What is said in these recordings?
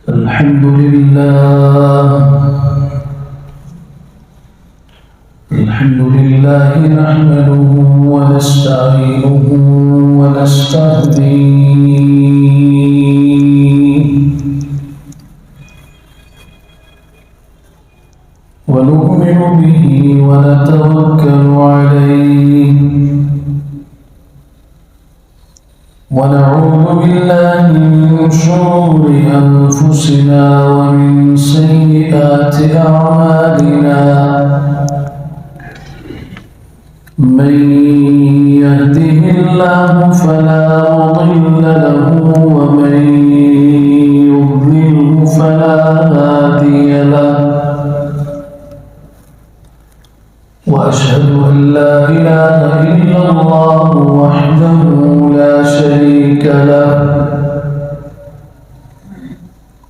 الحمد لله نحمده ونستعينه ونستهديه ونؤمن به ونتوكل عليه ونعوذ بالله من شرور أنفسنا ومن سيئات أعمالنا من يهده الله فلا مضل له ومن يضلله فلا هادي له وأشهد أن لا إله إلا الله وحده لا شريك له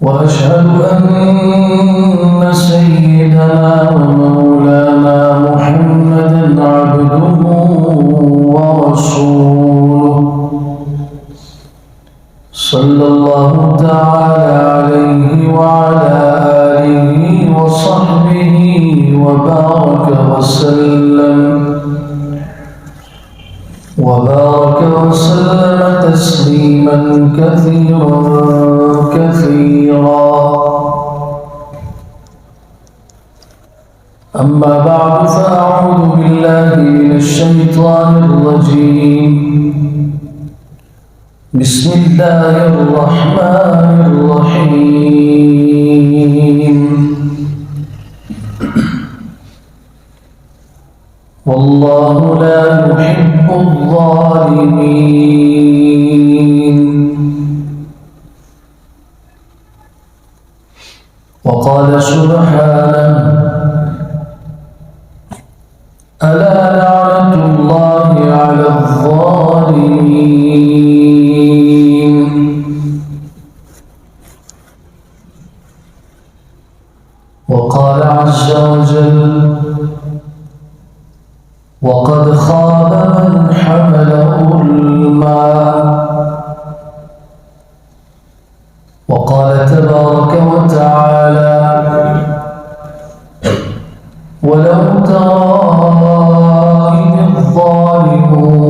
وأشهد أن سيدنا ومولانا محمدا عبده ورسوله صلى الله تعالى عليه وعلى آله وصحبه وبارك وسلم تسليما كثيرا أما بعد فأعوذ بالله من الشيطان الرجيم بسم الله الرحمن الرحيم والله لا يحب الظالمين وقال سبحانه ألا لعنة الله على الظالمين وقال عز وجل وقد خاب من حمل ظلما وقال تبارك وتعالى ولو ترى إذ الظالمون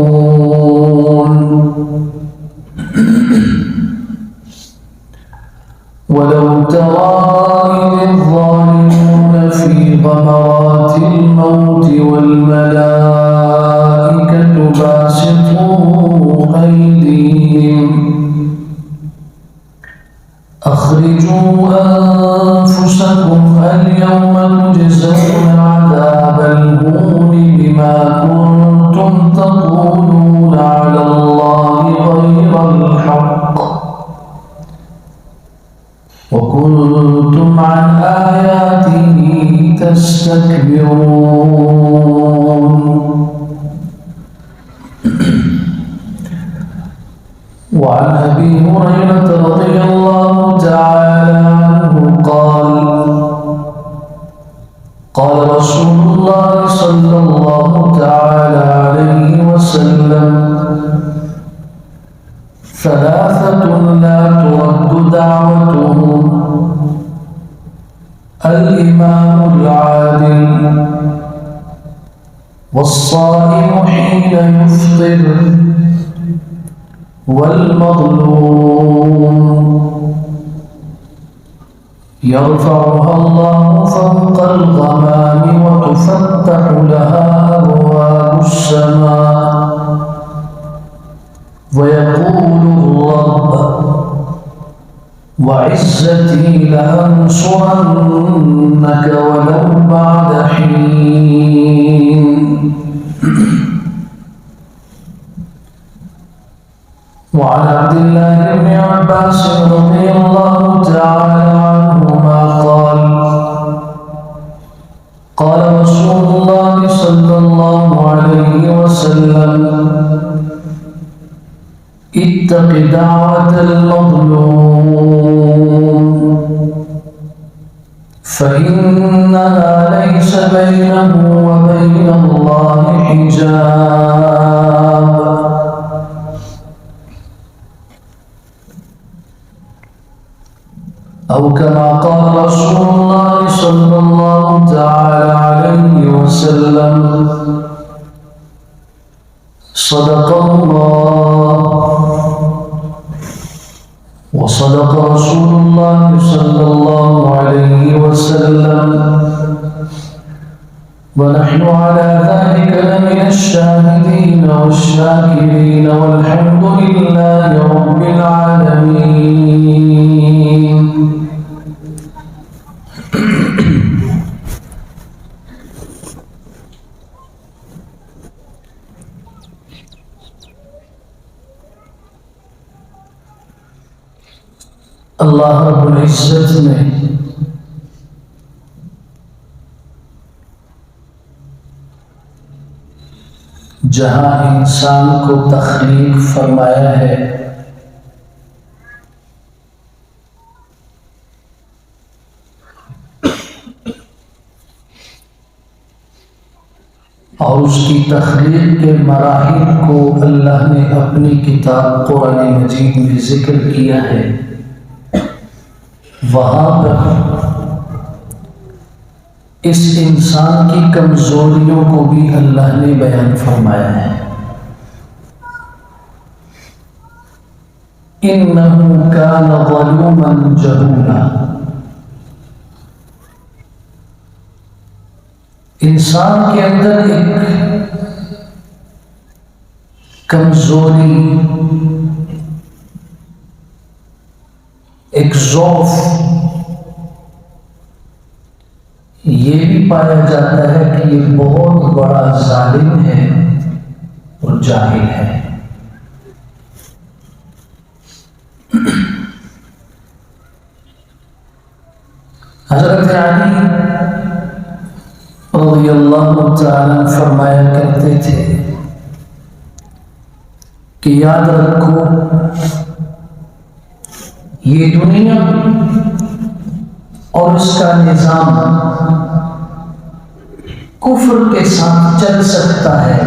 في غمرات الموت والملائكة باسطوا أيديهم أخرجوا أنفسكم اليوم تجزون عذاب الهون بما كنتم تقولون على الله غير الحق وكنتم عن آياته تستكبرون وعن أبي هريرة رضي الله تعالى عنه قال رسول الله صلى الله تعالى عليه وسلم ثلاثة لا ترد دعوتهم الإمام العادل والصائم حين يفطر والمظلوم يرفعها الله فوق الغمام وتفتح لها أبواب السماء ويقول الرب وعزتي لأنصرنك ولو بعد حين وعن عبد الله بن عباس رضي الله تعالى عنهما قال رسول الله صلى الله عليه وسلم اتق دعوة المظلوم فإنها ليس بينه وبين الله حجاب أو كما قال رسول الله صلى الله تعالى عليه وسلم: صدق الله وصدق رسول الله صلى الله عليه وسلم، ونحن على ذلك لمن الشاهدين والشاكرين، والحمد لله رب العالمين. اللہ رب العزت نے جہاں انسان کو تخلیق فرمایا ہے، اور اس کی تخلیق کے مراحل کو اللہ نے اپنی کتاب قرآن مجید میں ذکر کیا ہے، وہاں پر اس انسان کی کمزوریوں کو بھی اللہ نے بیان فرمایا ہے۔ إِنَّهُ كَانَ ظَلُومًا جَهُولًا۔ انسان کے اندر ایک کمزوری، ایک ضعف یہ بھی پایا جاتا ہے کہ یہ بہت بڑا ظالم ہے اور جاہل ہے۔ حضرت علی رضی اللہ تعالیٰ فرمایا کرتے تھے کہ یاد رکھو، یہ دنیا اور اس کا نظام کفر کے ساتھ چل سکتا ہے،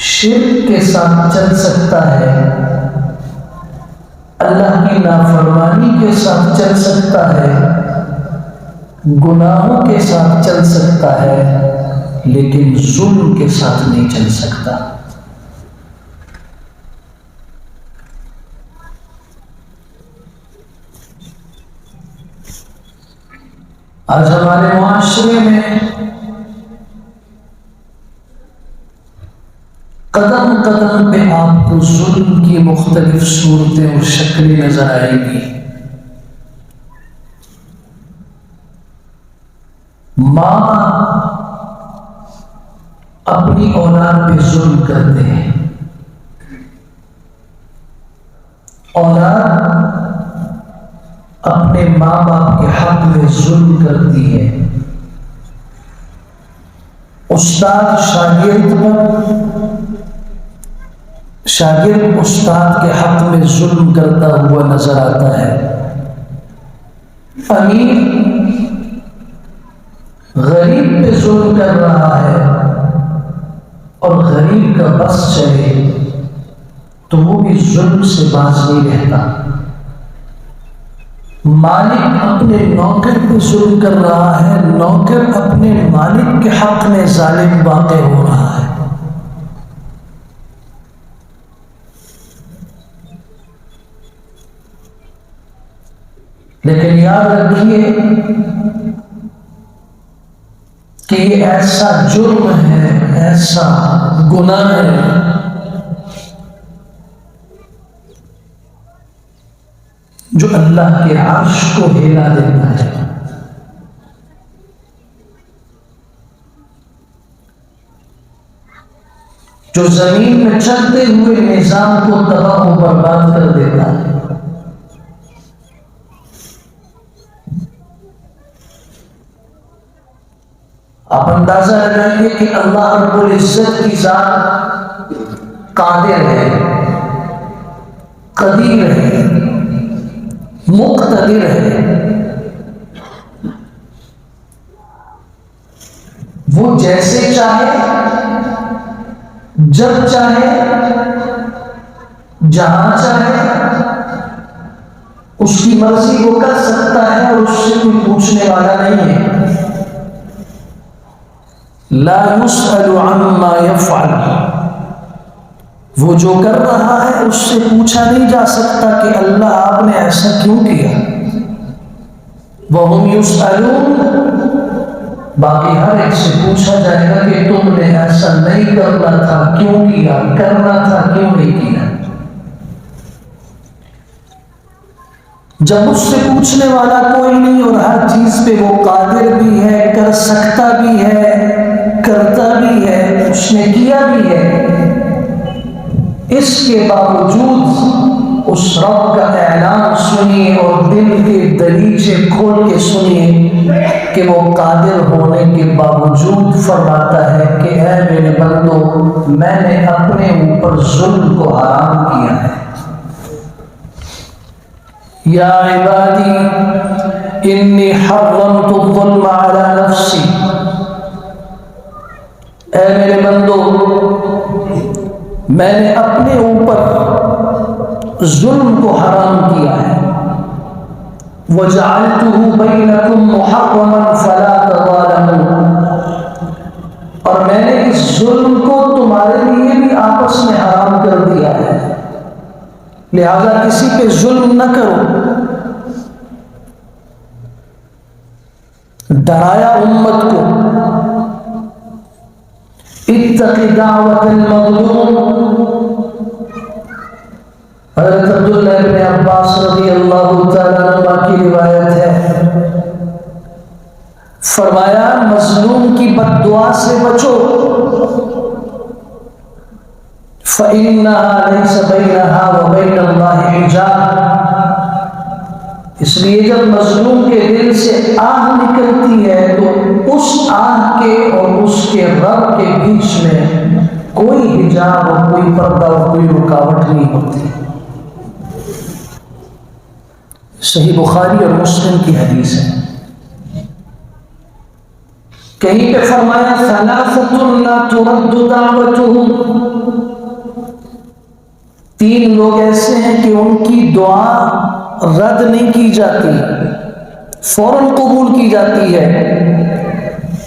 شرک کے ساتھ چل سکتا ہے، اللہ کی نافرمانی کے ساتھ چل سکتا ہے، گناہوں کے ساتھ چل سکتا ہے، لیکن ظلم کے ساتھ نہیں چل سکتا۔ آج ہمارے معاشرے میں قدم قدم پہ آپ کو ظلم کی مختلف صورتیں اور شکلیں نظر آئیں گی۔ ماں اپنی اولاد پہ ظلم کرتے ہیں، اولاد اپنے ماں باپ کے حق میں ظلم کرتی ہے، استاد شاگرد پر، شاگرد استاد کے حق میں ظلم کرتا ہوا نظر آتا ہے، امیر غریب پہ ظلم کر رہا ہے، اور غریب کا بس چلے تو وہ بھی ظلم سے باز نہیں رہتا۔ مالک اپنے نوکر پہ ظلم کر رہا ہے، نوکر اپنے مالک کے حق میں ظالم واقع ہو رہا ہے۔ لیکن یاد رکھیے کہ یہ ایسا جرم ہے، ایسا گناہ ہے جو اللہ کے عرش کو ہلا دیتا ہے۔ جو زمین میں چلتے ہوئے نظام کو تباہ و برباد کر دیتا ہے۔ آپ اندازہ لگائیے کہ اللہ رب العزت کی ذات قادر ہے، قدیر ہے، مقتدر ہے، وہ جیسے چاہے، جب چاہے، جہاں چاہے اس کی مرضی وہ کر سکتا ہے اور اس سے کوئی پوچھنے والا نہیں ہے. لا يسأل عما يفعل، وہ جو کر رہا ہے اس سے پوچھا نہیں جا سکتا کہ اللہ آپ نے ایسا کیوں کیا. وَهُمْ يُسْأَلُونَ، باقی ہر ایک سے پوچھا جائے گا کہ تم نے ایسا نہیں کرنا تھا، کیوں کیا؟ کرنا تھا، کیوں نہیں کیا؟ جب اس سے پوچھنے والا کوئی نہیں اور ہر چیز پہ وہ قادر بھی ہے، کر سکتا بھی ہے، کرتا بھی ہے، اس نے کیا بھی ہے، اس کے باوجود اس رب کا اعلان سنیے اور دل کے دریچے کھول کے سنیے کہ وہ قادر ہونے کے باوجود فرماتا ہے کہ اے میرے بندو، میں نے اپنے اوپر ظلم کو حرام کیا ہے. یا عبادی انی حرمت الظلم علی نفسی، اے میرے بندو، میں نے اپنے اوپر ظلم کو حرام کیا ہے. وَجَعَلْتُهُ بَيْنَكُمْ مُحَرَّمًا فَلَا تَظَالَمُوا، اور میں نے اس ظلم کو تمہارے لیے بھی آپس میں حرام کر دیا ہے، لہذا کسی پہ ظلم نہ کرو. ڈرایا امت کو، اتق دعوت المظلوم. حضرت عبداللہ ابن عباس رضی اللہ تعالیٰ عنہ کی روایت ہے، فرمایا مظلوم کی بد دعا سے بچو، فَإِنَّهَا لَيْسَ بَيْنَهَا وَبَيْنَ اللَّهِ حِجَابٌ، اس لیے جب مظلوم کے دل سے آہ نکلتی ہے تو اس آہ کے اور اس کے رب کے بیچ میں کوئی حجاب اور کوئی پردہ اور کوئی رکاوٹ نہیں ہوتی. صحیح بخاری اور مسلم کی حدیث ہے. کہیں پہ فرمایا ثلاثۃ لا ترد دعوتهم، تین لوگ ایسے ہیں کہ ان کی دعا رد نہیں کی جاتی، فوراً قبول کی جاتی ہے.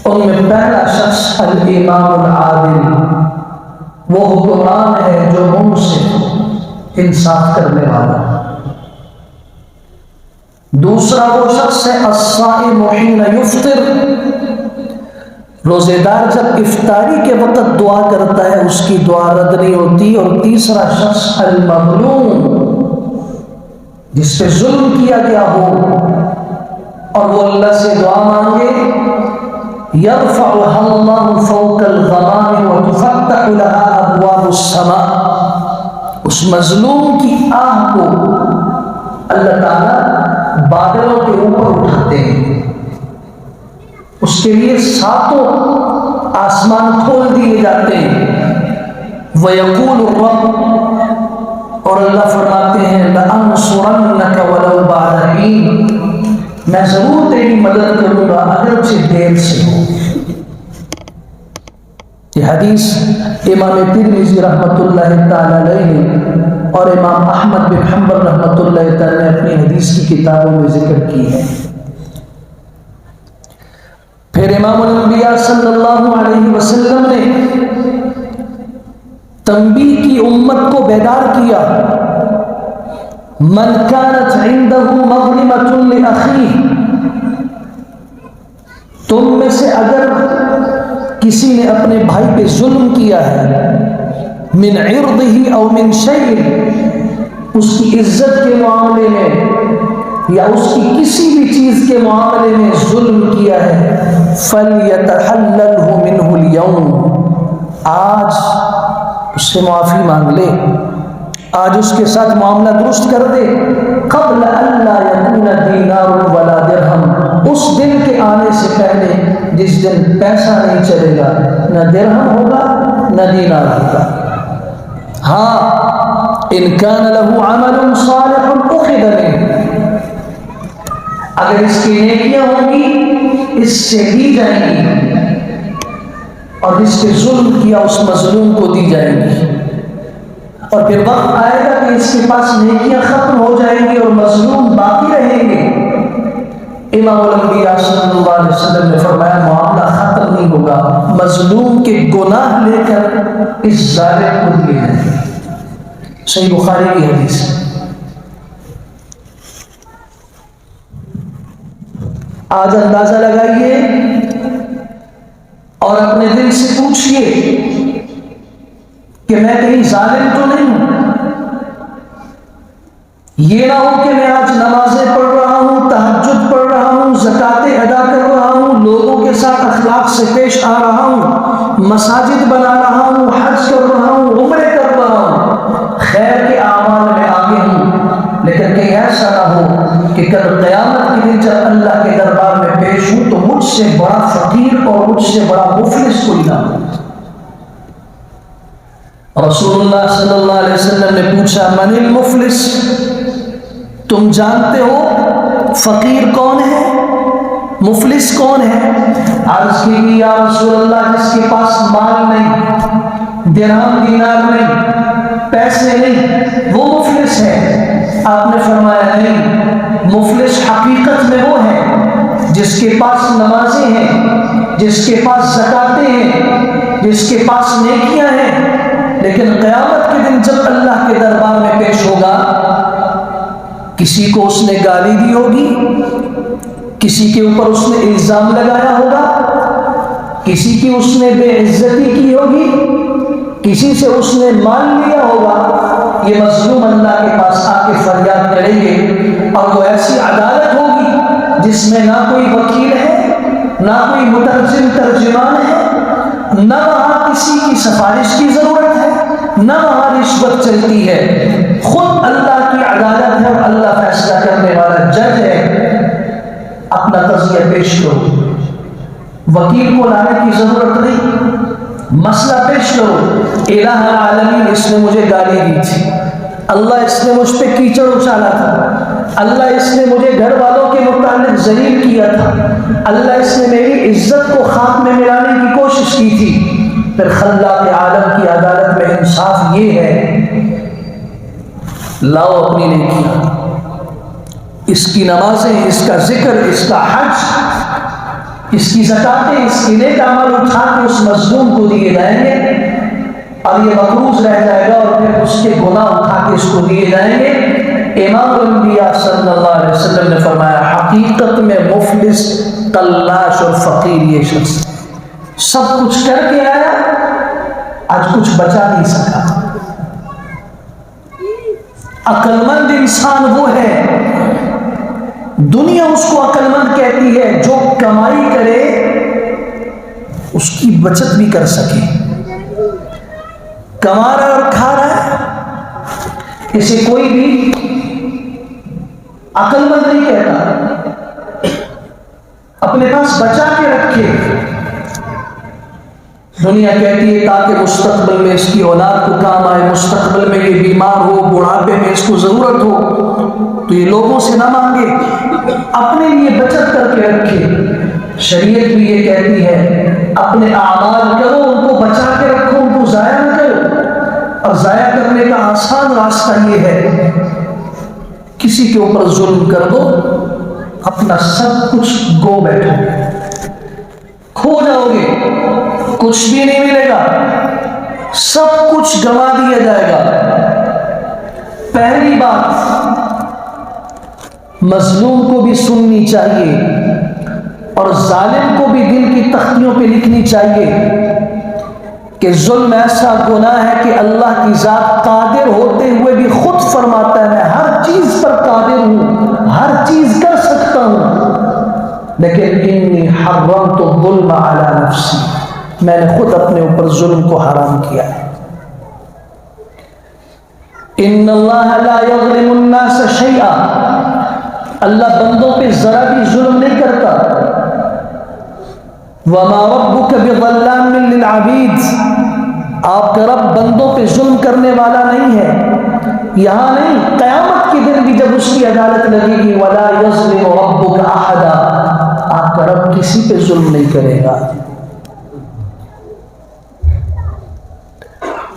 ان میں پہلا شخص الامام العادل، وہ حکمران ہے جو منصف انصاف کرنے والا. دوسرا وہ شخص ہے الصائم حین یفطر، روزے دار جب افطاری کے وقت دعا کرتا ہے اس کی دعا رد نہیں ہوتی. اور تیسرا شخص المظلوم، جس پہ ظلم کیا گیا ہو اور وہ اللہ سے دعا مانگے، یرفعها اللہ فوق الغمام وتفتح لها ابواب السماء، اس مظلوم کی آہ کو اللہ تعالیٰ بادلوں کے اوپر اٹھاتے ہیں، اس کے لیے ساتوں آسمان کھول دیے جاتے ہیں. وَيَقُولُ الرَّبُّ، اور اللہ فرماتے ہیں لَأَنصُرَنَّكَ وَلَوْ بَعْدَ حِينٍ، میں ضرور تیری مدد کروں گا اگرچہ دیر سے ہو. یہ حدیث امام ترمذی رحمۃ اللہ تعالی علیہ اور امام احمد بن حنبل رحمۃ اللہ تعالی نے اپنی حدیث کی کتابوں میں ذکر کی ہے. پھر امام الانبیاء صلی اللہ علیہ وسلم نے تنبیہ کی، امت کو بیدار کیا. من كانت عنده مظلمة لأخيه، تم میں سے اگر کسی نے اپنے بھائی پہ ظلم کیا ہے، من عرضه او من شيء، اس کی عزت کے معاملے میں یا اس کی کسی بھی چیز کے معاملے میں ظلم کیا ہے، فَلْيَتَحَلَّلْهُ مِنْهُ الْيَوْمِ، آج اس سے معافی مانگ لے، آج اس کے ساتھ معاملہ درست کر دے. قبل اللہ یکون دینار ولا درہم، اس دن کے آنے سے پہلے جس دن پیسہ نہیں چلے گا، نہ درہم ہوگا نہ دینار ہوگا. ہاں ان کان لہ عمل صالح اخذ منہ، اگر اس کی نیکیاں ہوں گی اس سے دی جائیں گی، اور جس کے ظلم کیا اس مظلوم کو دی جائیں گی. اور پھر وقت آئے گا کہ اس کے پاس نیکیاں ختم ہو جائیں گی اور مظلوم باقی امام الانبیاء صلی اللہ علیہ وسلم نے فرمایا معاملہ ختم نہیں ہوگا، مظلوم کے گناہ لے کر اس ظالم کو دیے جائیں گے۔ صحیح بخاری کی حدیث ہے۔ آج اندازہ لگائیے اور اپنے دل سے پوچھئے کہ میں کہیں ظالم تو نہیں ہوں؟ یہ نہ ہو کہ میں آج نمازیں پڑھ رہا ہوں، تہجد پڑھ رہا ہوں، زکاتیں ادا کر رہا ہوں، لوگوں کے ساتھ اخلاق سے پیش آ رہا ہوں، مساجد بنا رہا ہوں، حج کر رہا ہوں، عمرے کر رہا ہوں، خیر کے اعمال میں آگے ہوں، لیکن کہیں ایسا نہ ہو کہ کل قیامت کے دن جب اللہ کے دربار میں پیش ہوں تو مجھ سے بڑا فقیر اور مجھ سے بڑا مفلس کوئی نہ ہو۔ رسول اللہ صلی اللہ علیہ وسلم نے پوچھا من المفلس، تم جانتے ہو فقیر کون ہے، مفلس کون ہے؟ عرض کی یا رسول اللہ جس کے پاس مال نہیں، درہم دینار نہیں، پیسے نہیں، وہ مفلس ہے۔ آپ نے فرمایا نہیں، مفلس حقیقت میں وہ ہے جس کے پاس نمازیں ہیں، جس کے پاس زکاتیں ہیں، جس کے پاس نیکیاں ہیں، لیکن قیامت کے دن جب اللہ کے دربار میں پیش ہوگا، کسی کو اس نے گالی دی ہوگی، کسی کے اوپر اس نے الزام لگایا ہوگا، کسی کی اس نے بے عزتی کی ہوگی، کسی سے اس نے مال لیا ہوگا، یہ مظلوم اللہ کے پاس آ کے فریاد کریں گے، اور وہ ایسی عدالت ہوگی جس میں نہ کوئی وکیل ہے، نہ کوئی مترجم ترجمان ہے، نہ وہاں کسی کی سفارش کی ضرورت ہے، نہ وہاں رشوت چلتی ہے، خود اللہ کی عدالت ہے اور اللہ فیصلہ کرنے والا جج ہے۔ اپنا قضیہ پیش کرو، وکیل کو لانے کی ضرورت نہیں، مسئلہ پیش کرو، الہ العالمین اس نے مجھے گالی دی تھی، اللہ اس نے مجھ پہ کیچڑ اچالا تھا، اللہ اس نے مجھے گھر والوں کے متعلق ذلیل کیا تھا، اللہ اس نے میری عزت کو خاک میں ملانے کی کوشش کی تھی۔ پھر خلاق عالم کی عدالت میں انصاف یہ ہے، لاؤ اپنی نیکیاں، اس کی نمازیں، اس کا ذکر، اس کا حج، اس کی زکاتیں، اس کی نیک اعمال اٹھا کے اس مظلوم کو دیے جائیں گے، اور یہ مقروض رہ جائے گا، اور پھر اس کے گناہ اٹھا کے اس کو دیے جائیں گے۔ امام الانبیاء صلی اللہ علیہ وسلم نے فرمایا حقیقت میں مفلس، قلاش اور فقیر یہ شخص سب کچھ کر کے آیا، آج کچھ بچا نہیں سکا۔ عقل مند انسان وہ ہے، دنیا اس کو عقل مند کہتی ہے، جو کمائی کرے اس کی بچت بھی کر سکے، کما رہا اور کھا رہا ہے، اسے کوئی بھی عقل مند نہیں کہتا۔ اپنے پاس بچا کے رکھے، دنیا کہتی ہے تاکہ مستقبل میں اس کی اولاد کو کام آئے، مستقبل میں یہ بیمار ہو، بڑھاپے میں اس کو ضرورت ہو تو یہ لوگوں سے نہ مانگے، اپنے لیے بچت کر کے رکھے۔ شریعت بھی یہ کہتی ہے اپنے اعمال کرو، ان کو بچا کے رکھو، ان کو ضائع نہ کرو، اور ضائع کرنے کا آسان راستہ یہ ہے کسی کے اوپر ظلم کر دو، اپنا سب کچھ گو بیٹھو، کھو جاؤ گے، کچھ بھی نہیں ملے گا، سب کچھ گنوا دیا جائے گا۔ پہلی بات مظلوم کو بھی سننی چاہیے اور ظالم کو بھی دل کی تختیوں پہ لکھنی چاہیے کہ ظلم ایسا گناہ ہے کہ اللہ کی ذات قادر ہوتے ہوئے بھی خود فرماتا ہے میں ہر چیز پر قادر ہوں، ہر چیز کر سکتا ہوں، لیکن انی حرمت الظلم علی نفسی، میں نے خود اپنے اوپر ظلم کو حرام کیا ہے۔ ان اللہ لا یظلم الناس شیئا، اللہ بندوں پہ ذرا بھی ظلم نہیں کرتا۔ وما ربک بظلام للعبید، آپ کا رب بندوں پہ ظلم کرنے والا نہیں ہے، یہاں نہیں قیامت کے دن بھی جب اس کی عدالت لگے گی ولا یظلم ربک احدا، آپ کا رب کسی پہ ظلم نہیں کرے گا۔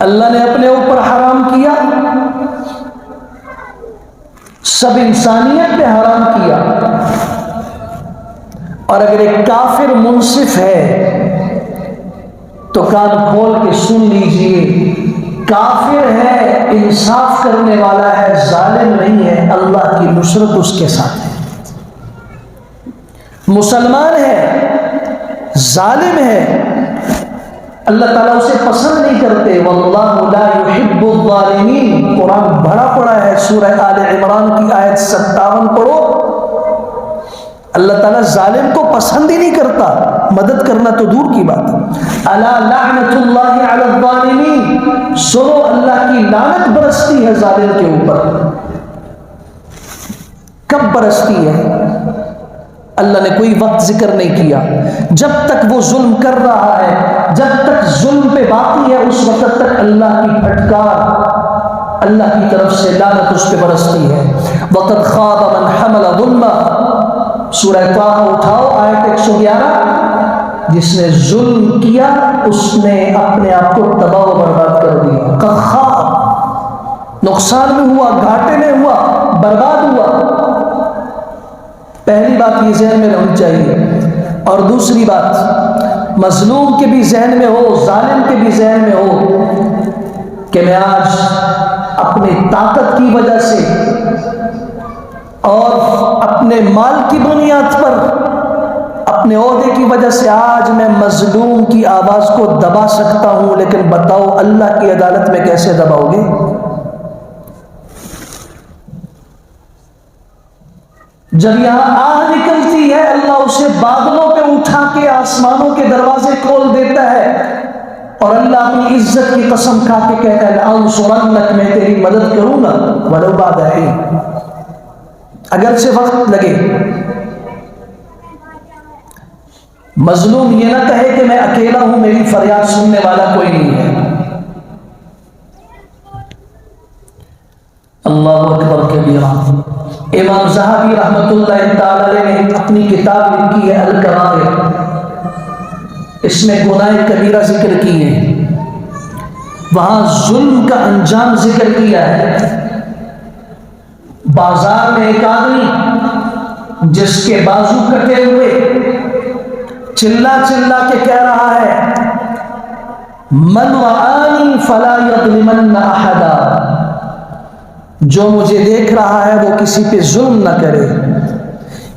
اللہ نے اپنے اوپر حرام کیا، سب انسانیت پہ حرام کیا، اور اگر ایک کافر منصف ہے تو کان کھول کے سن لیجئے، کافر ہے، انصاف کرنے والا ہے، ظالم نہیں ہے، اللہ کی نصرت اس کے ساتھ ہے۔ مسلمان ہے، ظالم ہے، اللہ تعالیٰ اسے پسند نہیں کرتے۔ واللہ لا يحب الظالمین، قرآن بھرا پڑا ہے، سورہ آل عمران کی آیت 57 پڑھو۔ اللہ تعالیٰ ظالم کو پسند ہی نہیں کرتا، مدد کرنا تو دور کی بات ہے۔ الا لعنت اللہ علی الظالمین، سنو اللہ کی لعنت برستی ہے ظالم کے اوپر۔ کب برستی ہے؟ اللہ نے کوئی وقت ذکر نہیں کیا، جب تک وہ ظلم کر رہا ہے، جب تک ظلم پہ باقی ہے، اس وقت تک اللہ کی پھٹکار، اللہ کی طرف سے لعنت اس پہ برستی ہے۔ وقد خاب من حمل ظلما، سورہ طٰہٰ اٹھاؤ آیت 111، جس نے ظلم کیا اس نے اپنے آپ کو تباہ و برباد کر دیا۔ قد خاب، نقصان میں ہوا، گھاٹے میں ہوا، برباد ہوا۔ پہلی بات یہ ذہن میں رہنی چاہیے، اور دوسری بات مظلوم کے بھی ذہن میں ہو، ظالم کے بھی ذہن میں ہو کہ میں آج اپنی طاقت کی وجہ سے اور اپنے مال کی بنیاد پر، اپنے عہدے کی وجہ سے آج میں مظلوم کی آواز کو دبا سکتا ہوں، لیکن بتاؤ اللہ کی عدالت میں کیسے دباؤ گے؟ جب یہاں آہ نکلتی ہے، اللہ اسے بادلوں پہ اٹھا کے آسمانوں کے دروازے کھول دیتا ہے، اور اللہ اپنی عزت کی قسم کھا کے کہتا ہے لأنصرنک، میں تیری مدد کروں گا، ولو بعد حین، اگر سے وقت لگے۔ مظلوم یہ نہ کہے کہ میں اکیلا ہوں، میری فریاد سننے والا کوئی نہیں ہے۔ اللہ اکبر کبیرہ۔ امام ذہبی رحمۃ اللہ تعالی علیہ نے اپنی کتاب لکھی ہے الکبائر، اس میں گناہ کبیرہ ذکر کی ہے، وہاں ظلم کا انجام ذکر کیا ہے۔ بازار میں ایک آدمی جس کے بازو کٹے ہوئے چلا چلا کے کہہ رہا ہے من رآنی فلا یظلمن احدا، جو مجھے دیکھ رہا ہے وہ کسی پہ ظلم نہ کرے۔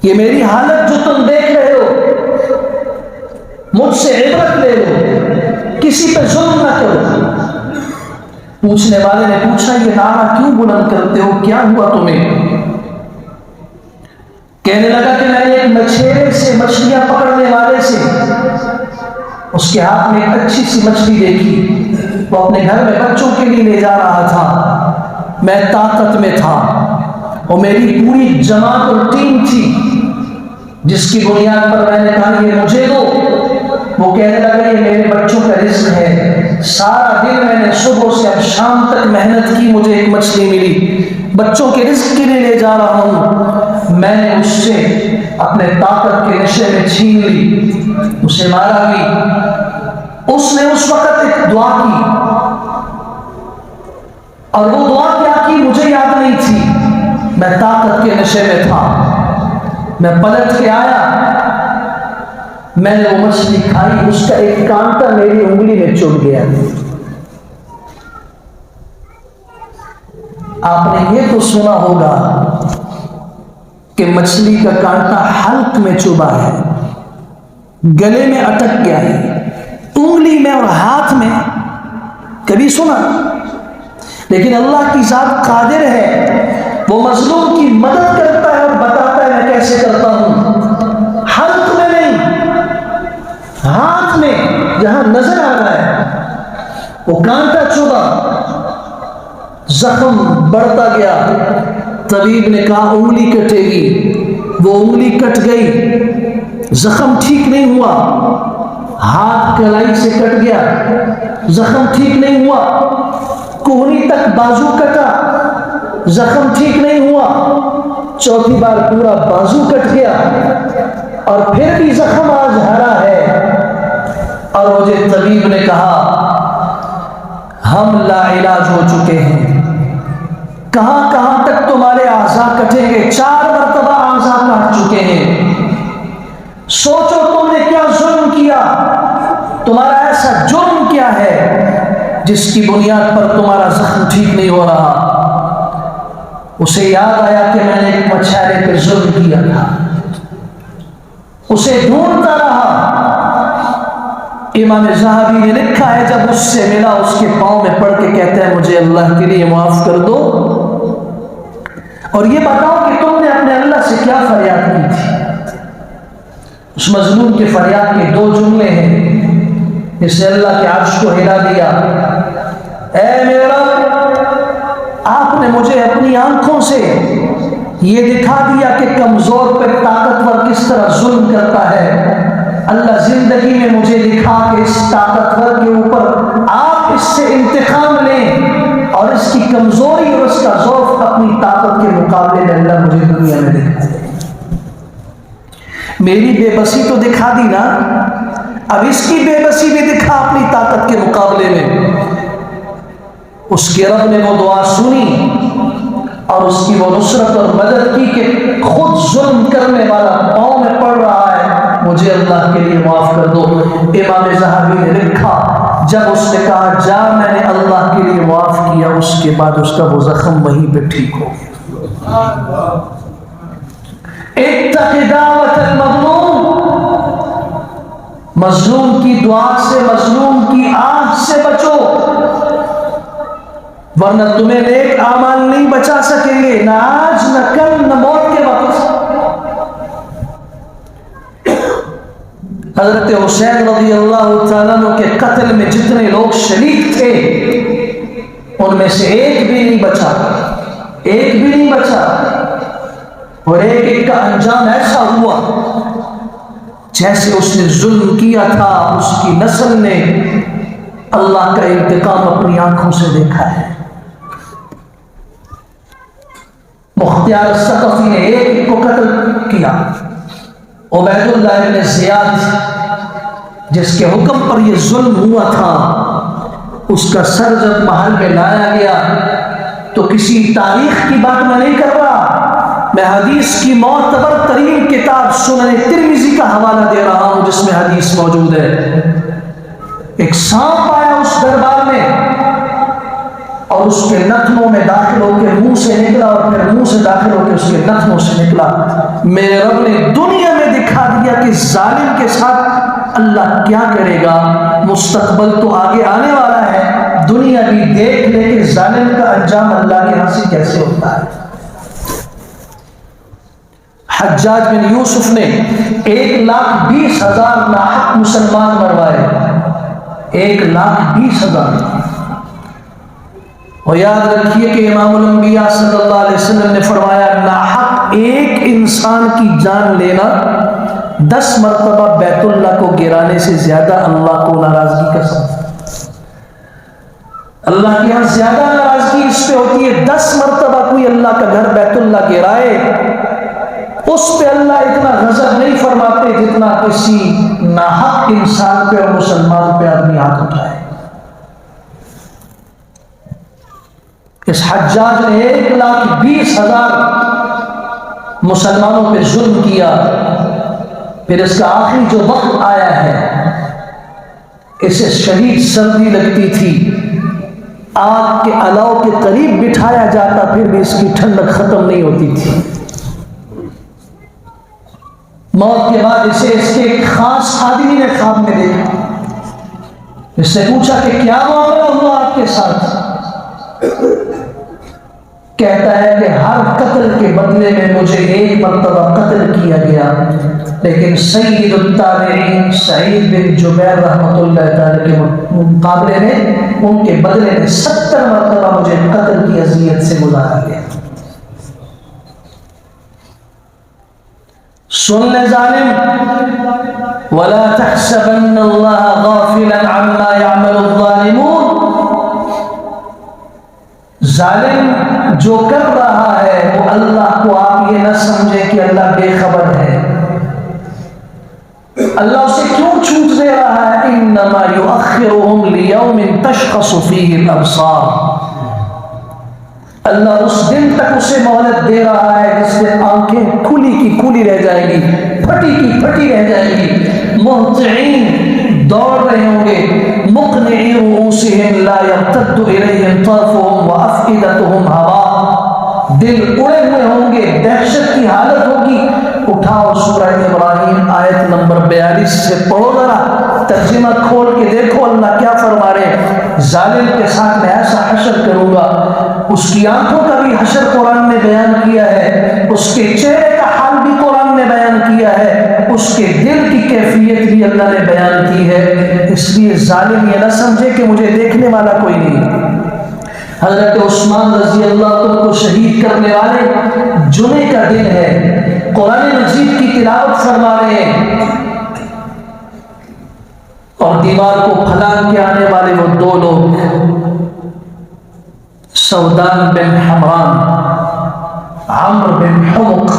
یہ میری حالت جو تم دیکھ رہے ہو، مجھ سے عبرت لے لو، کسی پہ ظلم نہ کرو۔ پوچھنے والے نے پوچھا یہ نعرہ کیوں بلند کرتے ہو، کیا ہوا تمہیں؟ کہنے لگا کہ میں نے ایک مچھیرے سے، مچھلیاں پکڑنے والے سے، اس کے ہاتھ میں ایک اچھی سی مچھلی دیکھی، وہ اپنے گھر میں بچوں کے لیے لے جا رہا تھا، میں طاقت میں تھا، اور میری پوری جماعت اور ٹیم تھی جس کی بنیاد پر میں نے کہا یہ مجھے دو۔ وہ کہنے لگا یہ میرے بچوں کا رزق ہے، سارا دن میں نے صبح سے اب شام تک محنت کی، مجھے ایک مچھلی ملی، بچوں کے رزق کے لیے لے جا رہا ہوں، میں نے اس سے اپنے طاقت کے نشے میں چھین لی، اسے مارا بھی۔ اس نے اس وقت ایک دعا کی، اور وہ دعا کیا کی مجھے یاد نہیں تھی، میں طاقت کے نشے میں تھا، میں پلٹ کے آیا، میں نے وہ مچھلی کھائی، اس کا ایک کانٹا میری انگلی میں چبھ گیا۔ آپ نے یہ تو سنا ہوگا کہ مچھلی کا کانٹا حلق میں چبھا ہے، گلے میں اٹک گیا ہے، انگلی میں اور ہاتھ میں، کبھی سنا؟ لیکن اللہ کی ذات قادر ہے، وہ مظلوم کی مدد کرتا ہے اور بتاتا ہے میں کیسے کرتا ہوں۔ حلق میں نہیں، ہاتھ میں جہاں نظر آ رہا ہے، وہ کانٹا چبھا، زخم بڑھتا گیا، طبیب نے کہا انگلی کٹے گی، وہ انگلی کٹ گئی، زخم ٹھیک نہیں ہوا، ہاتھ کلائی سے کٹ گیا، زخم ٹھیک نہیں ہوا، کوہنی تک بازو کٹا، زخم ٹھیک نہیں ہوا، چوتھی بار پورا بازو کٹ گیا، اور پھر بھی زخم آج ہرا ہے، اور مجھے طبیب نے کہا ہم لا علاج ہو چکے ہیں، کہاں کہاں تک تمہارے اعضاء کٹیں گے، 4 مرتبہ اعضاء کاٹ چکے ہیں، جس کی بنیاد پر تمہارا زخم ٹھیک نہیں ہو رہا، اسے یاد آیا کہ میں نے ایک مچھیرے پہ ظلم کیا تھا، اسے ڈھونڈتا رہا۔ امام ذہبی نے لکھا ہے جب اس سے ملا، اس کے پاؤں میں پڑ کے کہتا ہے مجھے اللہ کے لیے معاف کر دو اور یہ بتاؤ کہ تم نے اپنے اللہ سے کیا فریاد کی تھی۔ اس مظلوم کے فریاد کے دو جملے ہیں جس نے اللہ کے عرش کو ہلا دیا۔ اے میرے رب، آپ نے مجھے اپنی آنکھوں سے یہ دکھا دیا کہ کمزور پر طاقتور کس طرح ظلم کرتا ہے۔ اللہ زندگی میں مجھے دکھا کہ اس طاقتور کے اوپر آپ اس سے انتقام لیں اور اس کی کمزوری اور اس کا ضعف اپنی طاقت کے مقابلے میں اللہ مجھے دنیا میں دکھا دے۔ میری بے بسی تو دکھا دی نا، اب اس کی بے بسی بھی دکھا اپنی طاقت کے مقابلے میں۔ اس کے رب نے وہ دعا سنی اور اس کی وہ نصرت اور مدد کی کہ خود ظلم کرنے والا پاؤں میں پڑ رہا ہے مجھے اللہ کے لیے معاف کر دو۔ امام ذہبی نے لکھا جب اس نے کہا جا میں نے اللہ کے لیے معاف کیا، اس کے بعد اس کا وہ زخم وہیں پہ ٹھیک ہو گیا۔ اتق دعوت المظلوم، مظلوم کی دعا سے، مظلوم کی آنکھ سے بچو، ورنہ تمہیں نیک اعمال نہیں بچا سکیں گے، نہ آج نہ کل نہ موت کے وقت۔ حضرت حسین رضی اللہ تعالیٰ عنہ کے قتل میں جتنے لوگ شریک تھے ان میں سے ایک بھی نہیں بچا، ایک بھی نہیں بچا، اور ایک کا انجام ایسا ہوا جیسے اس نے ظلم کیا تھا اس کی نسل نے اللہ کا انتقام اپنی آنکھوں سے دیکھا ہے۔ مختار الثقفی نے ایک کو قتل کیا، عبید اللہ بن زیاد جس کے حکم پر یہ ظلم ہوا تھا، اس کا سر جب محل میں لایا گیا تو کسی تاریخ کی بات میں نہیں کر رہا، میں حدیث کی معتبر ترین کتاب سنن ترمذی کا حوالہ دے رہا ہوں جس میں حدیث موجود ہے۔ ایک سانپ آیا اس دربار میں اور اس کے نتنوں میں داخل ہو کے منہ سے نکلا اور پھر منہ سے داخل ہو کے اس کے نتنوں سے نکلا۔ میرے رب نے دنیا میں دکھا دیا کہ ظالم کے ساتھ اللہ کیا کرے گا، مستقبل تو آگے آنے والا ہے، دنیا بھی دیکھ لے کہ ظالم کا انجام اللہ کے ہاں سے کیسے ہوتا ہے۔ حجاج بن یوسف نے 1,20,000 ناحق مسلمان مروائے، 1,20,000۔ اور یاد رکھیے کہ امام الانبیاء صلی اللہ علیہ وسلم نے فرمایا ناحق ایک انسان کی جان لینا 10 مرتبہ بیت اللہ کو گرانے سے زیادہ اللہ کو ناراضگی کا سبب۔ اللہ کی یہاں زیادہ ناراضگی اس پہ ہوتی ہے 10 مرتبہ کوئی اللہ کا گھر بیت اللہ گرائے، اس پہ اللہ اتنا غضب نہیں فرماتے جتنا کسی ناحق انسان پہ اور مسلمان پہ آدمی ہاتھ اٹھائے۔ اس حجاج نے 1,20,000 مسلمانوں پہ ظلم کیا، پھر اس کا آخری جو وقت آیا ہے اسے شدید سردی لگتی تھی، آگ کے الاؤ کے قریب بٹھایا جاتا پھر بھی اس کی ٹھنڈک ختم نہیں ہوتی تھی۔ موت کے بعد اسے اس کے ایک خاص آدمی نے خواب میں دیکھا، اس سے پوچھا کہ کیا معاملہ ہوا آپ کے ساتھ؟ کہتا ہے کہ ہر قتل کے بدلے میں مجھے 1 مرتبہ قتل کیا گیا، لیکن سید التابعین سعید بن جبیر رحمۃ اللہ تعالی کے مقابلے میں ان کے بدلے میں 70 مرتبہ مجھے قتل کی اذیت سے گزارا گیا۔ سن لے ظالم، وَلَا تَحْسَبَنَّ اللَّهَ غَافِلًا عَمَّا يَعْمَلُ الظَّالِمُونَ، ظالم جو کر رہا ہے وہ اللہ کو آپ یہ نہ سمجھے کہ اللہ بے خبر ہے، اللہ اسے کیوں چھوٹ دے رہا ہے؟ انما یؤخرهم لیوم تشخص فیہ الابصار، اللہ اس دن تک اسے مہلت دے رہا ہے جس میں آنکھیں کھلی کی کھلی رہ جائے گی، پھٹی کی پھٹی رہ جائے گی، مہطعین دوڑ رہے ہوں گے، مقنعی رؤوسہم رؤوسهم لا يرتد إليهم طرفهم وأفئدتهم هواء، دل اڑے ہوئے ہوں گے، دہشت کی حالت ہوگی۔ اٹھاؤ سورہ ابراہیم آیت نمبر 42 سے پڑھو، ذرا ترجمہ کھول کے دیکھو اللہ کیا فرما رہے ہیں۔ ظالم کے ساتھ میں ایسا حشر کروں گا، اس کی آنکھوں کا بھی حشر قرآن نے بیان کیا ہے، اس کے چہرے کا حال بھی قرآن نے بیان کیا ہے، اس کے دل کی کیفیت بھی اللہ نے بیان کی ہے۔ اس لیے ظالم یہ نہ سمجھے کہ مجھے دیکھنے والا کوئی نہیں۔ حضرت عثمان رضی اللہ عنہ کو شہید کرنے والے جمعے کا دن ہے، قرآن مجید کی تلاوت فرما رہے ہیں، اور دیوار کو پھلانگ کے آنے والے وہ دو لوگ سودان بن حمران، عمرو بن حمق،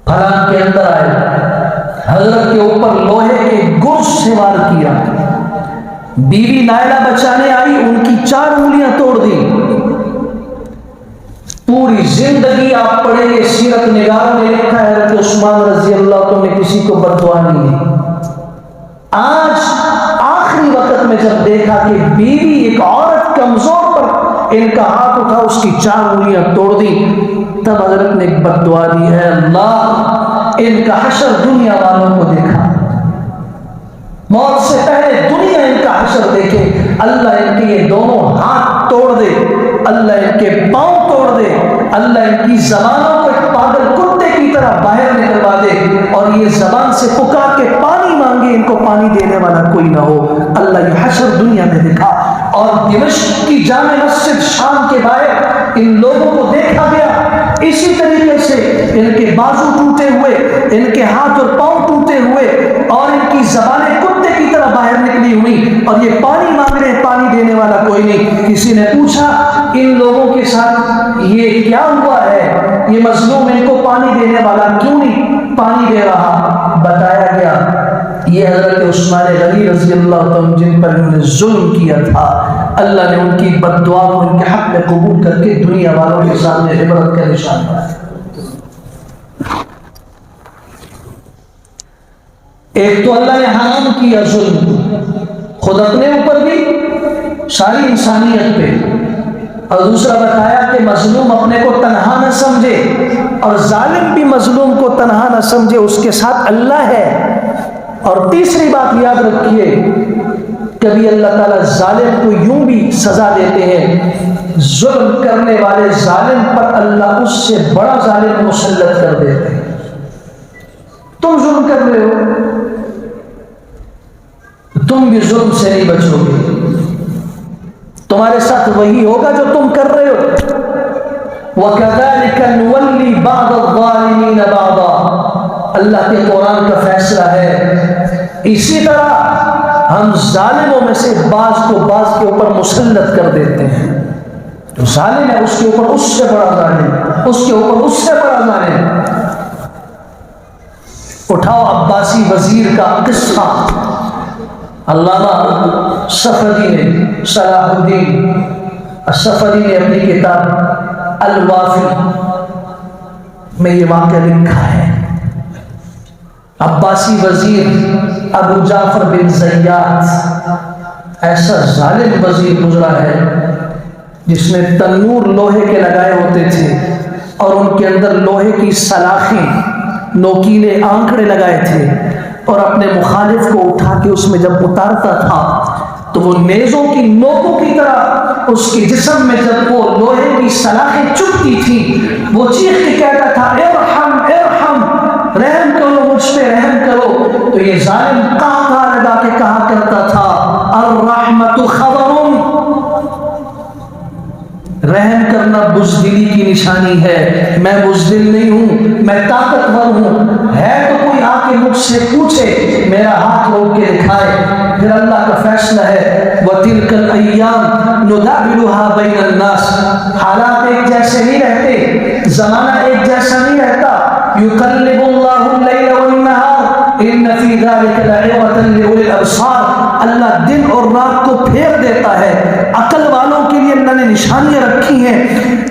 پھلانگ کے اندر آئے، حضرت کے اوپر لوہے کے گرز سے وار کیا، بیوی نائلہ بچانے آئی، ان کی 4 انگلیاں توڑ دی۔ پوری زندگی آپ پڑھیں گے سیرت نگاروں نے لکھا ہے حضرت عثمان رضی اللہ عنہ نے کسی کو بددعا نہیں دی۔ آج آخری وقت میں جب دیکھا کہ بیوی ایک عورت کمزور پر ان کا ہاتھ اٹھا، اس کی 4 انگلیاں توڑ دی، تب حضرت نے ایک بددعا دی، ہے اللہ ان کا حشر دنیا والوں کو دیکھا، موت سے پہلے دنیا ان کا حشر دیکھے، اللہ ان کے یہ دونوں ہاتھ توڑ دے، اللہ ان کے پاؤں توڑ دے، اللہ ان کی زبانوں کو ایک پاگل کتے کی طرح باہر نکلوا دے، اور یہ زبان سے پکار کے پانی مانگے، ان کو پانی دینے والا کوئی نہ ہو۔ اللہ یہ حشر دنیا میں دکھا، اور دمشق کی جامع مسجد شام کے باہر ان لوگوں کو دیکھا گیا، اسی طریقے سے ان کے بازو ٹوٹے ہوئے، ان کے ہاتھ اور پاؤں ٹوٹے ہوئے، اور ان کی زبانیں کتے کی طرح باہر نکلی ہوئی، اور یہ پانی مانگ رہے ہیں، پانی دینے والا کوئی نہیں۔ کسی نے پوچھا ان لوگوں کے ساتھ یہ کیا ہوا ہے، یہ مظلوم ان کو پانی دینے والا کیوں نہیں پانی دے رہا؟ بتایا گیا یہ حضرت عثمان غنی رضی اللہ عنہ جن پر انہوں نے ظلم کیا تھا، اللہ نے ان کی بددعا کو ان کے حق میں قبول کر کے دنیا والوں کے سامنے عبرت کا نشان بنایا۔ ایک تو اللہ نے حرام کیا ظلم، خود اپنے اوپر بھی، ساری انسانیت پہ، اور دوسرا بتایا کہ مظلوم اپنے کو تنہا نہ سمجھے، اور ظالم بھی مظلوم کو تنہا نہ سمجھے، اس کے ساتھ اللہ ہے۔ اور تیسری بات یاد رکھیے، کبھی اللہ تعالیٰ ظالم کو یوں بھی سزا دیتے ہیں، ظلم کرنے والے ظالم پر اللہ اس سے بڑا ظالم مسلط کر دیتے ہیں۔ تم ظلم کر رہے ہو، تم بھی ظلم سے نہیں بچو گے، تمہارے ساتھ وہی ہوگا جو تم کر رہے ہو۔ وَكَذَلِكَ نُوَلِّي بَعْضَ الظَّالِمِينَ بَعْضًا، اللہ کے قرآن کا فیصلہ ہے، اسی طرح ہم ظالموں میں سے بعض کو بعض کے اوپر مسلط کر دیتے ہیں۔ جو ظالم ہے اس کے اوپر اس سے بڑا ظالم، اس کے اوپر اس سے بڑا ظالم۔ اٹھاؤ عباسی وزیر کا قصہ، علامہ صفدی نے، صلاح الدین الصفدی نے اپنی کتاب الوافی میں یہ واقعہ لکھا ہے۔ عباسی وزیر ابو جعفر بن زیاد ایسا ظالم وزیر گزرا ہے جس نے تنور لوہے کے لگائے ہوتے تھے، اور ان کے اندر لوہے کی سلاخیں، نوکیلے آنکڑے لگائے تھے، اور اپنے مخالف کو اٹھا کے اس میں جب اتارتا تھا تو وہ نیزوں کی نوکوں کی طرح اس کے جسم میں جب وہ لوہے کی سلاخیں چبھتی تھی، وہ چیخ کے کہتا تھا ارحم ارحم، رحم کرو مجھ پہ رحم کرو۔ تو یہ ظالم قہقہ لگا کے کہا کرتا تھا الرحمت خبر، رحم کرنا بزدلی کی نشانی ہے، میں بزدل نہیں ہوں، میں طاقتور ہوں، ہے تو کوئی آ کے مجھ سے پوچھے، میرا ہاتھ روک کے دکھائے۔ پھر اللہ کا فیصلہ ہے وَتِلْكَ الْأَيَّامُ نُدَاوِلُهَا بَيْنَ النَّاسِ، حالات ایک جیسے نہیں رہتے، زمانہ ایک جیسا نہیں رہتا۔ يُقَلِّبُ اللَّهُ اللَّيْلَ وَالنَّهَارَ إِنَّ فِي ذَلِكَ لَعِبْرَةً لِأُولِي الْأَبْصَارِ، اللہ دن اور رات کو پھیر دیتا ہے، عقل والوں کے لیے اللہ نے نشانیاں رکھی ہیں۔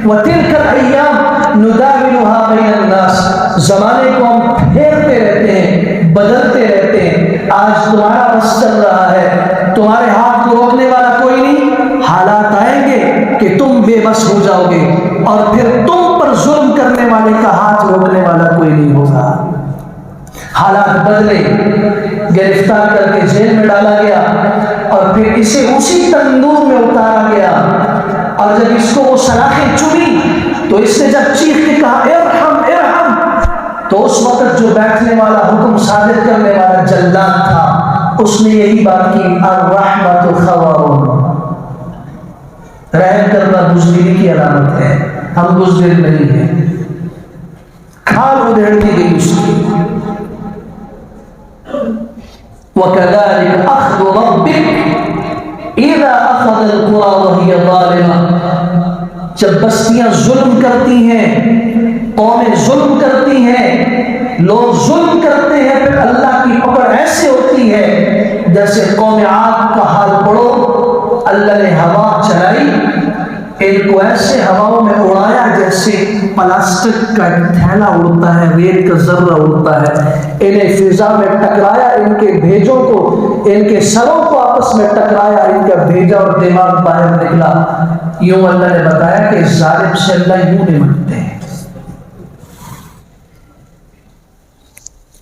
وَتِلْكَ الْأَيَّامُ نُدَاوِلُهَا بَيْنَ النَّاسِ، زمانے کو ہم پھیرتے رہتے ہیں، بدلتے رہتے ہیں۔ آج تمہارا بس چل رہا ہے، تمہارے ہاتھ کو بے بس ہو جاؤ گے اور پھر تم پر ظلم کرنے والے کا ہاتھ روکنے والا کوئی نہیں ہوگا۔ حالات بدلے، گرفتار کر کے جیل میں ڈالا گیا اور پھر اسے اسی تندور میں اتارا گیا، اور جب اس کو وہ سلاخیں چبھی تو اس نے جب چیخ کے کہا ارحم ارحم، تو اس وقت جو بیٹھنے والا، حکم صادر کرنے والا جلاد تھا، اس نے یہی بات کی، الرحمت خوار، رحم کرنا بزدلی کی علامت ہے، ہم بزدل نہیں ہیں۔ کھال ادھیڑ دی گئی اس کی۔ وَكَذَلِكَ أَخْذُ رَبِّكَ إِذَا أَخَذَ الْقُرَىٰ وَهِيَ ظَالِمَةٌ، جب بستیاں ظلم کرتی ہیں، قومیں ظلم کرتی ہیں، لوگ ظلم کرتے ہیں، پھر اللہ کی پکڑ ایسے ہوتی ہے جیسے قوم عاد کا حال پڑھو، اللہ نے ہوا چلائی، ان کو ایسے ہواؤں میں اڑایا جیسے پلاسٹک کا ایک تھیلا اڑتا ہے، ریت کا ذرہ اڑتا ہے، انہیں فضا میں ٹکرایا، ان کے بھیجوں کو، ان کے سروں کو آپس میں ٹکرایا، ان کا بھیجا اور دماغ باہر نکلا۔ یوں اللہ نے بتایا کہ ظالم سے اللہ یوں نمٹتے ہیں۔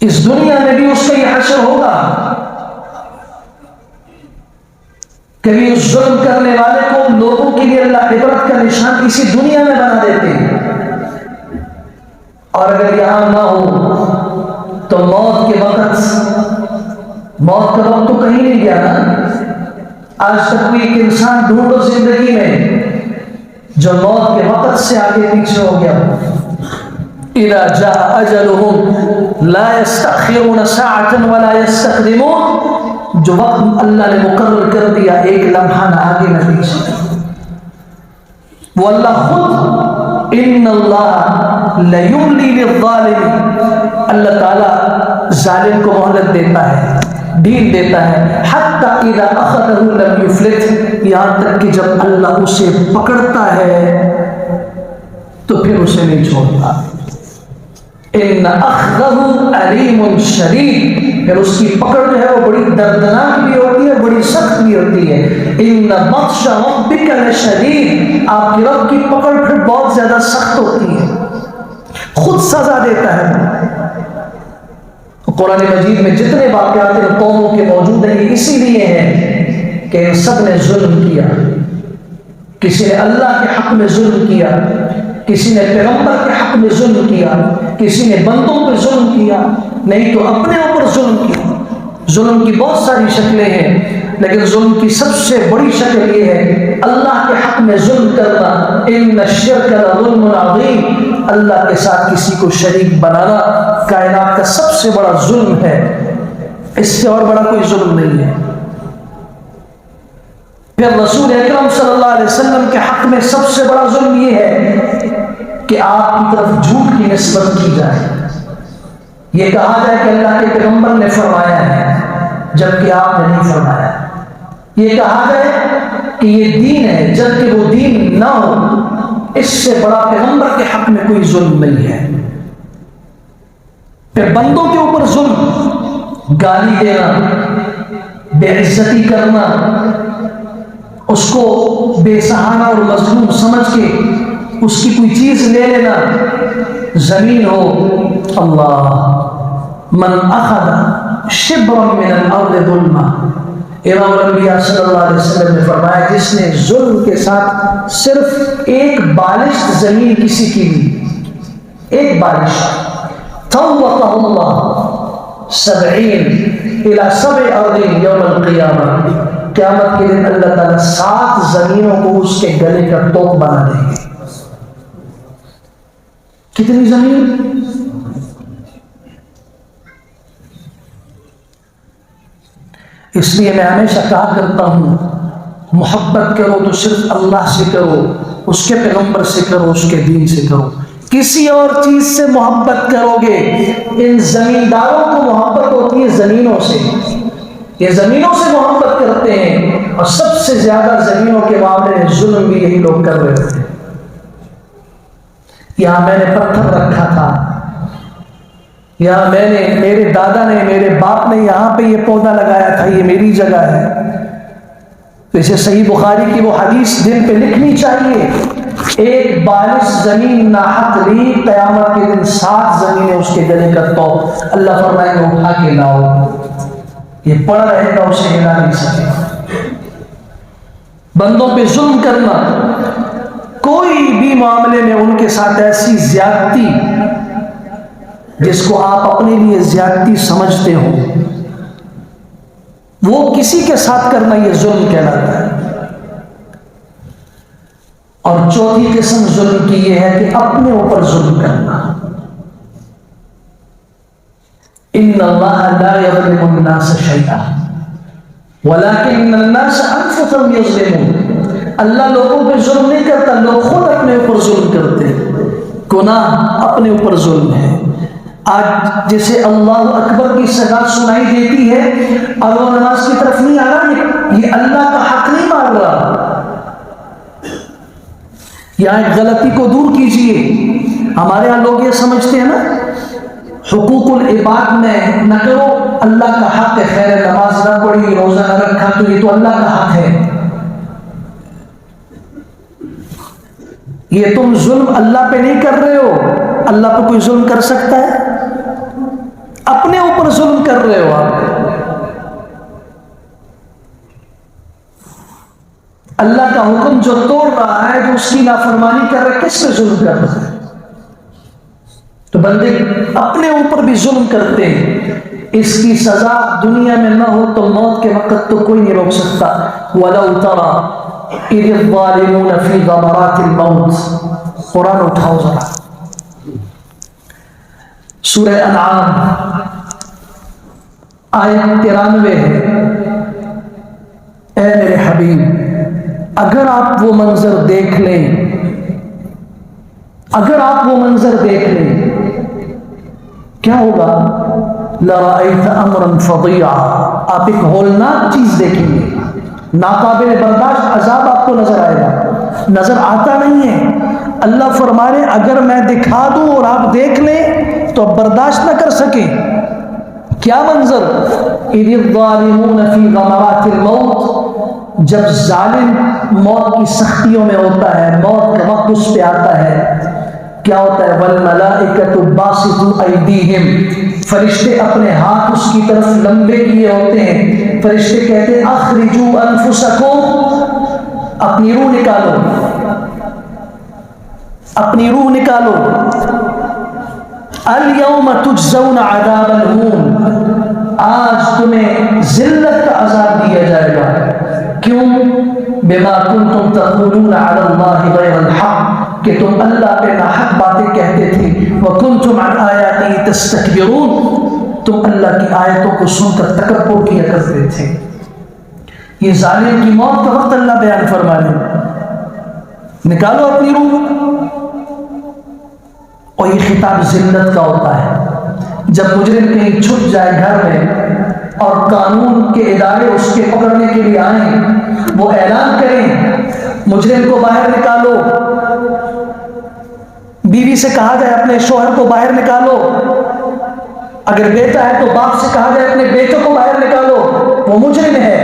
اس دنیا میں بھی اس کا یہ حشر ہوگا، کبھی اس ظلم کرنے والے کو لوگوں کے لیے اللہ عبرت کا نشان اسی دنیا میں بنا دیتے ہیں، اور اگر یہاں نہ ہو تو موت کے وقت، موت کا وقت تو کہیں نہیں گیا نا۔ آج تک کوئی ایک انسان ڈھونڈو زندگی میں جو موت کے وقت سے آگے پیچھے ہو گیا۔ اذا جاء اجلهم لا يستأخرون ساعة ولا يستقدمون، جو وقت اللہ نے مقرر کر دیا ایک لمحہ نہ آگے نہ پیچھے، وہ اللہ خود، ان اللہ لیملی للظالم، اللہ تعالیٰ ظالم کو مہلت دیتا ہے، ڈھیل دیتا ہے، حتی اذا اخذہ لم یفلت، یہاں تک کہ جب اللہ اسے پکڑتا ہے تو پھر اسے نہیں چھوڑتا۔ ان اخذہ علیم شدید، پھر اس کی پکڑ جو ہے وہ بڑی دردناک بھی ہوتی ہے، بڑی سخت بھی ہوتی ہے۔ ان بطش ربک لشدید، آپ کی رب کی پکڑ پھر بہت زیادہ سخت ہوتی ہے، خود سزا دیتا ہے۔ قرآن مجید میں جتنے واقعات ان قوموں کے موجود ہیں یہ اسی لیے ہیں کہ ان سب نے ظلم کیا، کسی نے اللہ کے حق میں ظلم کیا، کسی نے پیغمبر کے حق میں ظلم کیا، کسی نے بندوں پہ ظلم کیا، نہیں تو اپنے اوپر ظلم کیا۔ ظلم کی بہت ساری شکلیں ہیں، لیکن ظلم کی سب سے بڑی شکل یہ ہے اللہ کے حق میں ظلم کرنا۔ ان الشرک لظلم عظیم، اللہ کے ساتھ کسی کو شریک بنانا کائنات کا سب سے بڑا ظلم ہے، اس سے اور بڑا کوئی ظلم نہیں ہے۔ پھر رسول اکرم صلی اللہ علیہ وسلم کے حق میں سب سے بڑا ظلم یہ ہے کہ آپ کی طرف جھوٹ کی نسبت کی جائے، یہ کہا جائے کہ اللہ کے پیغمبر نے فرمایا ہے جبکہ آپ نے نہیں فرمایا، یہ کہا جائے کہ یہ دین ہے جبکہ وہ دین نہ ہو، اس سے بڑا پیغمبر کے حق میں کوئی ظلم نہیں ہے۔ پھر بندوں کے اوپر ظلم، گالی دینا، بے عزتی کرنا، اس کو بے سہانا اور مظلوم سمجھ کے اس کی کوئی چیز لے لینا، زمین ہو، اللہ من اخذ شبرا من الارض ظلما، امام الانبیاء صلی اللہ علیہ وسلم نے فرمایا جس نے ظلم کے ساتھ صرف ایک بالشت زمین کسی کی لی، ایک بالشت، طوقہ اللہ 70 الى 7 ارض یوم القیامہ، قیامت کے دن اللہ تعالیٰ 7 زمینوں کو اس کے گلے کا توق بنا دیں گے۔ کتنی زمین؟ اس لیے میں ہمیشہ کہا کرتا ہوں محبت کرو تو صرف اللہ سے کرو، اس کے پیغمبر سے کرو، اس کے دین سے کرو۔ کسی اور چیز سے محبت کرو گے، ان زمینداروں کو محبت ہوتی ہے زمینوں سے، یہ زمینوں سے محبت کرتے ہیں، اور سب سے زیادہ زمینوں کے معاملے میں ظلم بھی یہی لوگ کر رہے ہوتے ہیں۔ یہاں میں نے پتھر رکھا تھا، یہاں میں نے، میرے دادا نے، میرے باپ نے یہاں پہ یہ پودا لگایا تھا، یہ میری جگہ ہے، ویسے صحیح بخاری کی وہ حدیث دل پہ لکھنی چاہیے، ایک بالش زمین ناحق لی، قیامت کے دن 7 زمینیں اس کے گلے کا تو اللہ فرمائے گا اٹھا کے لاؤ، یہ پڑ رہے گا اسے ہلا نہیں سکے گا۔ بندوں پہ ظلم کرنا، کوئی بھی معاملے میں ان کے ساتھ ایسی زیادتی جس کو آپ اپنے لیے زیادتی سمجھتے ہو، وہ کسی کے ساتھ کرنا یہ ظلم کہلاتا ہے۔ اور چوتھی قسم ظلم کی یہ ہے کہ اپنے اوپر ظلم کرنا۔ ان اللہ لا یظلم الناس شیئا ولکن الناس انفسهم یظلمون، اللہ لوگوں پہ ظلم نہیں کرتا، لوگ خود اپنے اوپر ظلم کرتے ہیں۔ گناہ اپنے اوپر ظلم ہے۔ آج جیسے اللہ اکبر کی صدا سنائی دیتی ہے اور وہ نماز کی طرف نہیں آ رہا، یہ اللہ کا حق نہیں مان رہا۔ یہاں ایک غلطی کو دور کیجئے، ہمارے یہاں لوگ یہ سمجھتے ہیں نا حقوق العباد میں نہ کرو، اللہ کا حق ہے، خیر نماز نہ پڑھی، روزہ نہ رکھا تو یہ تو اللہ کا حق ہے۔ یہ تم ظلم اللہ پہ نہیں کر رہے ہو، اللہ پہ کوئی ظلم کر سکتا ہے؟ اپنے اوپر ظلم کر رہے ہو آپ۔ اللہ کا حکم جو توڑ رہا ہے، جو اس کی نافرمانی کر رہا ہے، کس پہ ظلم کر رہا ہے؟ تو بندے اپنے اوپر بھی ظلم کرتے ہیں، اس کی سزا دنیا میں نہ ہو تو موت کے وقت تو کوئی نہیں روک سکتا۔ وَلَوْ تَرَى إِذِ الظَّالِمُونَ فِي غَمَرَاتِ الْمَوْتِ، قرآن اٹھاؤ ذرا، سورہ انعام آیت 93 ہے۔ اے میرے حبیب، اگر آپ وہ منظر دیکھ لیں، اگر آپ وہ منظر دیکھ لیں کیا ہوگا؟ لَرَأَيْتَ أَمْرًا فَضِيعًا، آپ ایک ہولناک چیز دیکھیں گے، ناقابل برداشت عذاب آپ کو نظر آئے گا۔ نظر آتا نہیں ہے، اللہ فرما رہے اگر میں دکھا دوں اور آپ دیکھ لیں تو برداشت نہ کر سکیں۔ کیا منظر؟ اِذِ الظَّالِمُونَ فِي غَمَرَاتِ الْمَوْتِ، جب ظالم موت کی سختیوں میں ہوتا ہے، موت کا وقت اس پہ آتا ہے، کیا ہوتا ہے؟ وَالْمَلَائِكَةُ بَاسِطُو أَيْدِيهِمْ، فرشتے اپنے ہاتھ اس کی طرف لمبے کیے ہوتے ہیں، فرشتے کہتے ہیں اخرجوا انفسکم، اپنی روح نکالو، اپنی روح نکالو۔ اليوم تجزون عذاب الہون، آج تمہیں ذلت کا عذاب دیا جائے گا۔ کیوں؟ بما کنتم تقولون علی اللہ غیر الحق، کہ تم اللہ پہ ناحق باتیں کہتے تھے، وکنتم عن آیاتہ تستکبرون، تم اللہ کی آیتوں کو سن کر تکبر کیا کرتے تھے۔ یہ ظالم کی موت کا وقت اللہ بیان فرمانے، نکالو اپنی روح۔ اور یہ خطاب ذلت کا ہوتا ہے، جب مجرم کہیں چھپ جائے گھر میں اور قانون کے ادارے اس کے پکڑنے کے لیے آئیں، وہ اعلان کریں مجرم کو باہر نکالو، بیوی سے کہا جائے اپنے شوہر کو باہر نکالو، اگر بیٹا ہے تو باپ سے کہا جائے اپنے بیٹے کو باہر نکالو، وہ مجرم ہے۔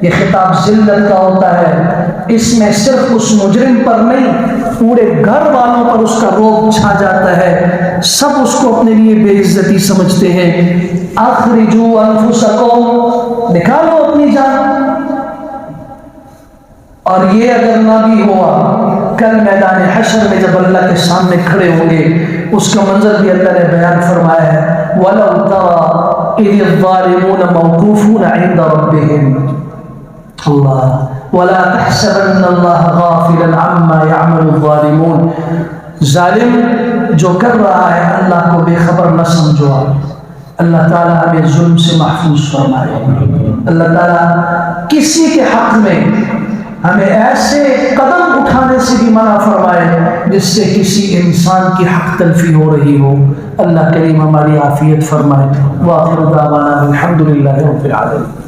یہ خطاب ذلت کا ہوتا ہے، اس میں صرف اس مجرم پر نہیں پورے گھر والوں پر اس کا روب چھا جاتا ہے، سب اس کو اپنے لیے بے عزتی سمجھتے ہیں۔ اخرجوا انفسکم، نکالو اپنی جان۔ اور یہ اگر نہ بھی ہوا، کل میدان حشر میں جب اللہ کے سامنے کھڑے ہوں گے، اس کا منظر بھی اللہ نے بیان فرمایا ہے۔ وَلَوْ تَرَى إِذِ الظَّالِمُونَ مَوْقُوفُونَ عِنْدَ رَبِّهِمْ، اللہ وَلَا تَحْسَبَنَّ اللَّهَ غَافِلًا عَمَّا يَعْمَلُ الظَّالِمُونَ، ظالم جو کر رہا ہے اللہ کو بے خبر نہ سمجھو۔ اللہ تعالیٰ ہمیں ظلم سے محفوظ فرمائے، اللہ تعالیٰ کسی کے حق میں ہمیں ایسے قدم اٹھانے سے بھی منع فرمائے جس سے کسی انسان کی حق تلفی ہو رہی ہو۔ اللہ کریم ہماری عافیت فرمائے۔ وآخر دعوانا الحمد للہ رب العالمین۔